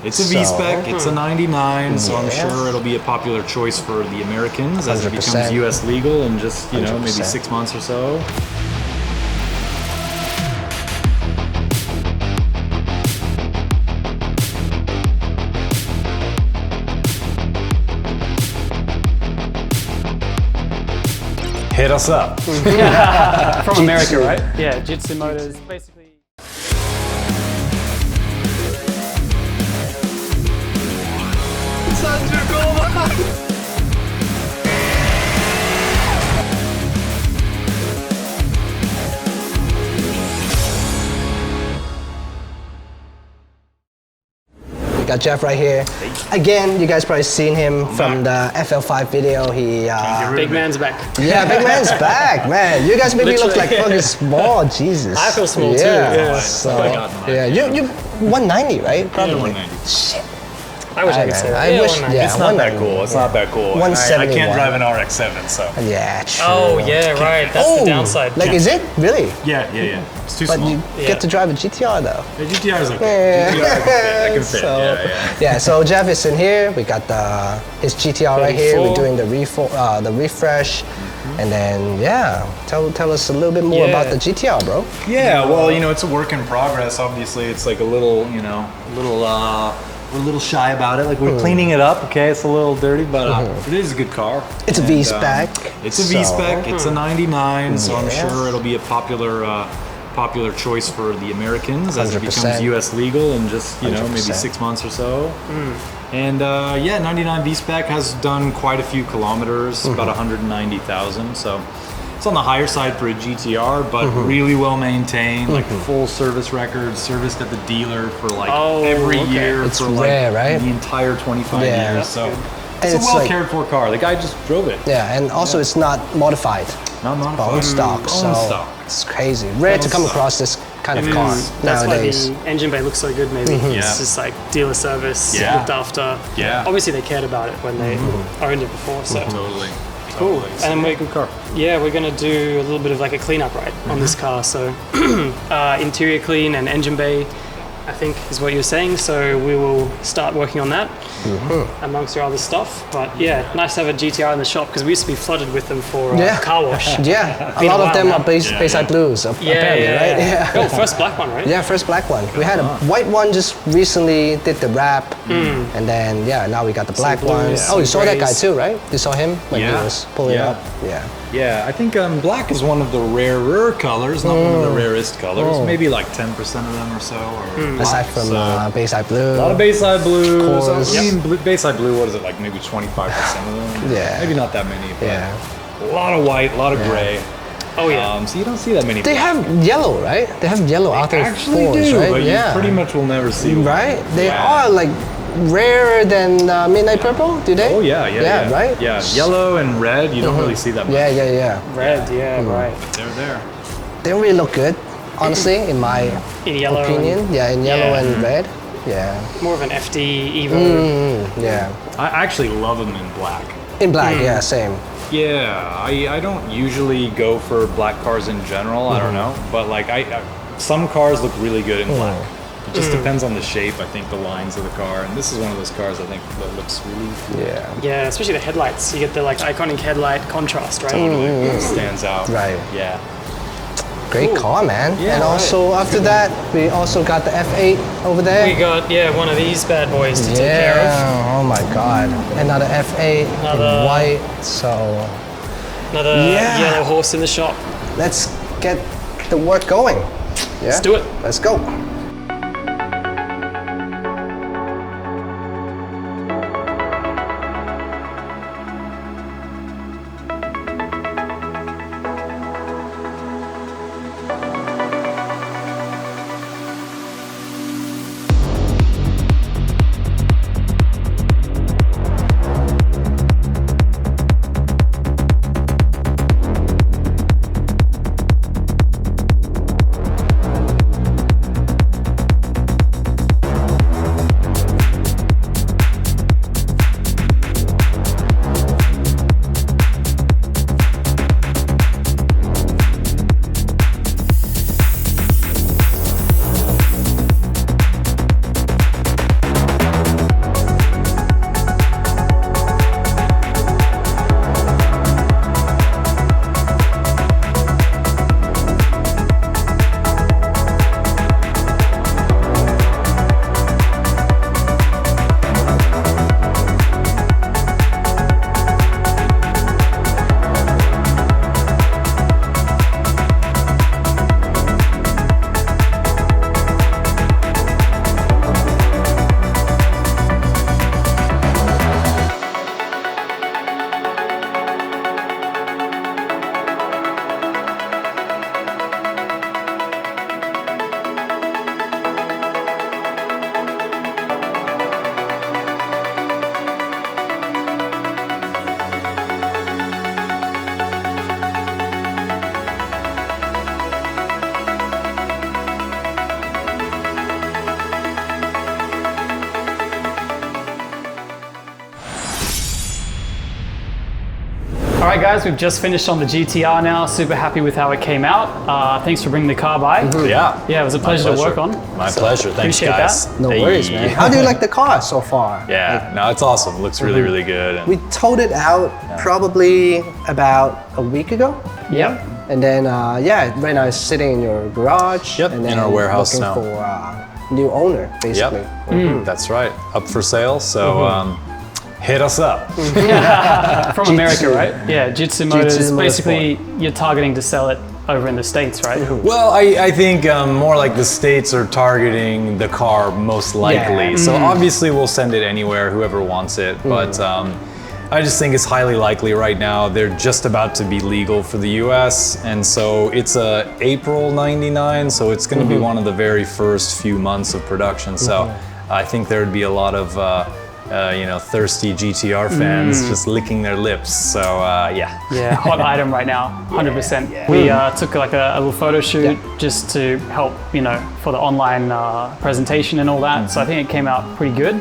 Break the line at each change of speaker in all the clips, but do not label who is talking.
It's a V-Spec, it's a 99, so I'm sure it'll be a popular choice for the Americans as it becomes US legal in just, you know, maybe 6 months or so. Hit us up.
From America, right? Yeah, Jitsu Motors, basically.
Got Jeff right here. Again, you guys probably seen him from the FL5 video. He
Big man's back.
Yeah, big man's back, man. You guys made me look like fucking small. Jesus.
I feel small too.
Yeah. So, yeah, you 190, right? Probably.
Yeah, 190.
Shit.
I wish I could say that.
I wish. Yeah,
it's not that cool. It's not that cool. I can't drive an RX-7, so.
Yeah, true.
Oh yeah, right. That's the downside.
Like, is it really?
Yeah. It's too
But
small.
you get to drive a GTR though.
The GTR is okay. GTR I can fit.
So,
Yeah.
So Jeff is in here. We got his GTR right here. We're doing the refresh. And then, tell us a little bit more about the GTR, bro.
Yeah, well, you know, it's a work in progress. Obviously, it's like a little, you know, we're a little shy about it. Like, we're cleaning it up, okay? It's a little dirty, but it is a good car.
It's a V-Spec.
It's a V-Spec. It's a 99, so I'm sure it'll be a popular choice for the Americans as it becomes US legal in just, you know, maybe 6 months or so. And 99 V-Spec has done quite a few kilometers, about 190,000. So it's on the higher side for a GTR, but really well maintained, like full service record, serviced at the dealer for like every year
it's
for
rare,
like
right?
the entire 25 years. So it's a well cared for car. The guy just drove it.
Yeah, and also it's not modified.
Not modified.
Bone stock. So it's crazy. Rare to come across this kind of car
That's
nowadays.
why the engine bay looks so good, maybe. It's just like dealer service, looked after. Obviously they cared about it when they owned it before, so.
Totally.
Cool. And
make a good car.
Yeah, we're gonna do a little bit of like a cleanup ride on this car. So interior clean and engine bay, I think is what you were saying. So we will start working on that amongst our other stuff. But yeah, nice to have a GTR in the shop because we used to be flooded with them for car wash.
Yeah, a lot of them are Bayside Blues, apparently, right? Yeah.
Oh, first black one, right?
Yeah, first black one. We had a white one just recently, did the wrap, and then now we got the black one. Oh, you saw that guy too, right? You saw him when he was pulling up?
Yeah, I think black is one of the rarer colors, not one of the rarest colors. Maybe like 10% of them or so.
Aside from Bayside Blue.
A lot of Bayside Blues.
Course.
Bayside Blue, what is it, like maybe 25% of them?
Yeah.
Maybe not that many, but a lot of white, a lot of gray.
Oh yeah.
So you don't see that many.
They have yellow, right? They have yellow out there.
Actually
Fords,
do,
right?
but you pretty much will never see one.
Right? They are like rarer than Midnight Purple, do they?
Oh yeah,
right?
Yeah, yellow and red, you don't really see that much.
Yeah.
Red, right.
But they're there.
They don't really look good, honestly, in my opinion. In yellow and red. Yeah.
More of an FD Evo.
Yeah.
I actually love them in black.
In black, yeah, same.
Yeah, I don't usually go for black cars in general. I don't know, but like some cars look really good in black. It just depends on the shape. I think the lines of the car, and this is one of those cars I think that looks really cool.
Yeah, especially the headlights. You get the like iconic headlight contrast, right?
Totally, it stands out.
Right.
Yeah.
Great car, man.
Yeah,
and also after that, we also got the F8 over there.
We got one of these bad boys to take care of.
Oh my God, another F8 in white. So
another yellow horse in the shop.
Let's get the work going. Yeah.
Let's do it.
Let's go.
right, guys, we've just finished on the GTR now. Super happy with how it came out. Thanks for bringing the car by.
Yeah.
Yeah, it was a pleasure to work on.
My pleasure. Thanks,
appreciate
guys.
that.
No worries, man. How do you like the car so far?
Yeah, no, it's awesome. It looks really, really good. And
We towed it out probably about a week ago.
Yep.
And then, right now it's sitting in your garage.
Yep,
and then
in our warehouse
looking
now.
for new owner, basically.
Yep, that's right. Up for sale. So hit us up.
From America, right? Yeah, Jitsu Motors.
Jitsu
Basically, you're targeting to sell it over in the States, right?
Well, I think more like the States are targeting the car most likely. So obviously we'll send it anywhere, whoever wants it. But I just think it's highly likely right now. They're just about to be legal for the US. And so it's April 99. So it's going to be one of the very first few months of production. So I think there would be a lot of thirsty GTR fans just licking their lips. So yeah.
Yeah, hot item right now, 100%. We took like a little photo shoot just to help, for the online presentation and all that. So I think it came out pretty good.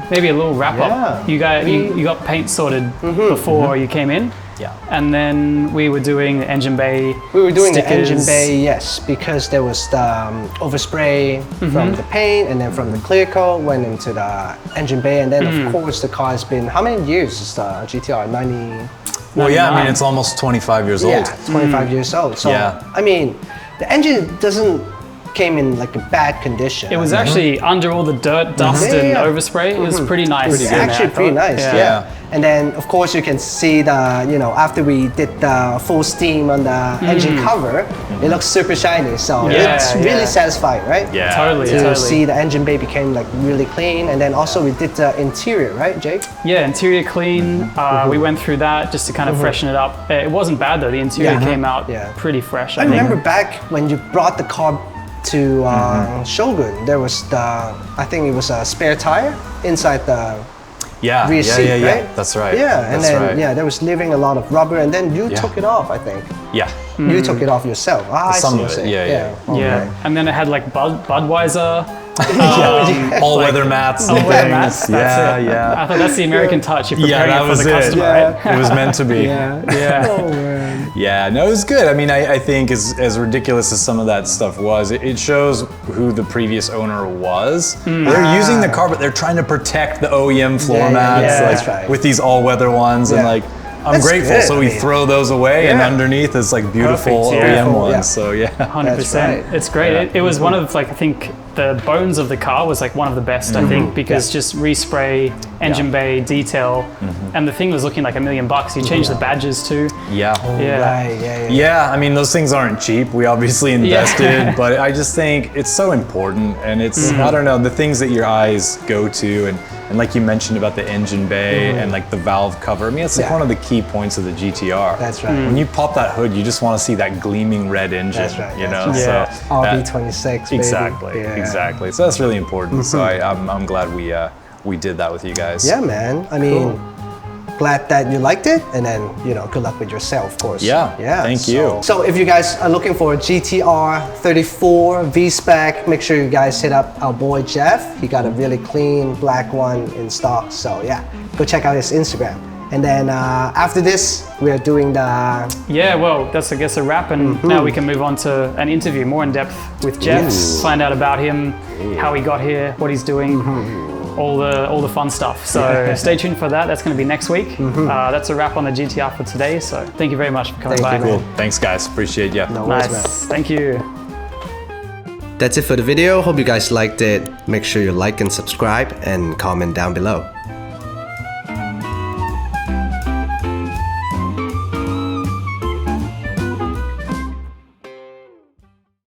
Maybe a little wrap up. You got paint sorted before you came in.
Yeah.
And then we were doing the engine bay.
We were doing the engine
stickers.
bay, yes, because there was the overspray from the paint, and then from the clear coat went into the engine bay, and then of course the car has been, how many years is the GTR? 90?
Well, yeah, I mean, it's almost 25 years
Yeah,
old.
25 years old. So, I mean, the engine came in like a bad condition.
It was actually under all the dirt, dust, and overspray. It was pretty nice.
It's actually pretty nice, yeah. And then, of course, you can see the, after we did the full steam on the engine cover, it looks super shiny. So it's really satisfying, right?
Yeah.
Totally.
To see the engine bay became like really clean. And then also we did the interior, right, Jake?
Yeah, interior clean. We went through that just to kind of freshen it up. It wasn't bad though. The interior came out pretty fresh.
I remember back when you brought the car to Shogun, there was I think it was a spare tire inside the rear seat, right?
That's right.
Yeah, and then there was leaving a lot of rubber, and then you took it off, I think.
Yeah.
You took it off yourself.
Some of it, yeah.
Yeah, and then it had like Budweiser.
All-weather mats.
All-weather mats. That's it.
Yeah.
I thought that's the American touch. You're preparing
that
it for
was
the customer, right?
It was meant to be.
Yeah.
Yeah, no, it was good. I mean, I think as ridiculous as some of that stuff was, it shows who the previous owner was. They're using the car, but they're trying to protect the OEM floor mats with these all-weather ones, and like, I'm grateful.
Good.
So we throw those away, and underneath is like beautiful OEM ones.
Yeah.
So yeah,
100%. It's great. It was one of like, I think the bones of the car was like one of the best. I think because just respray, engine bay, detail, and the thing was looking like $1 million. You changed the badges too.
Yeah.
Right,
I mean, those things aren't cheap. We obviously invested, but I just think it's so important, and it's I don't know, the things that your eyes go to, and like you mentioned about the engine bay and like the valve cover. I mean, it's like one of the key points of the GTR.
That's right.
When you pop that hood, you just want to see that gleaming red engine.
That's right.
You know,
Yeah.
so
RB26, baby.
Exactly. So that's really important. So I'm glad we did that with you guys.
Yeah, man. I mean, glad that you liked it, and then good luck with your sale, of course.
Yeah. Thank you.
So if you guys are looking for a GTR 34 V-Spec, make sure you guys hit up our boy Jeff. He got a really clean black one in stock. So yeah, go check out his Instagram. And then after this, we are doing the...
Yeah, well, that's I guess a wrap, and now we can move on to an interview more in depth with Jeff, find out about him, how he got here, what he's doing. All the fun stuff. So stay tuned for that. That's going to be next week. That's a wrap on the GTR for today. So thank you very much for coming by.
Cool. Thanks, guys. Appreciate you.
No worries,
Nice.
man.
Thank you.
That's it for the video. Hope you guys liked it. Make sure you like and subscribe and comment down below.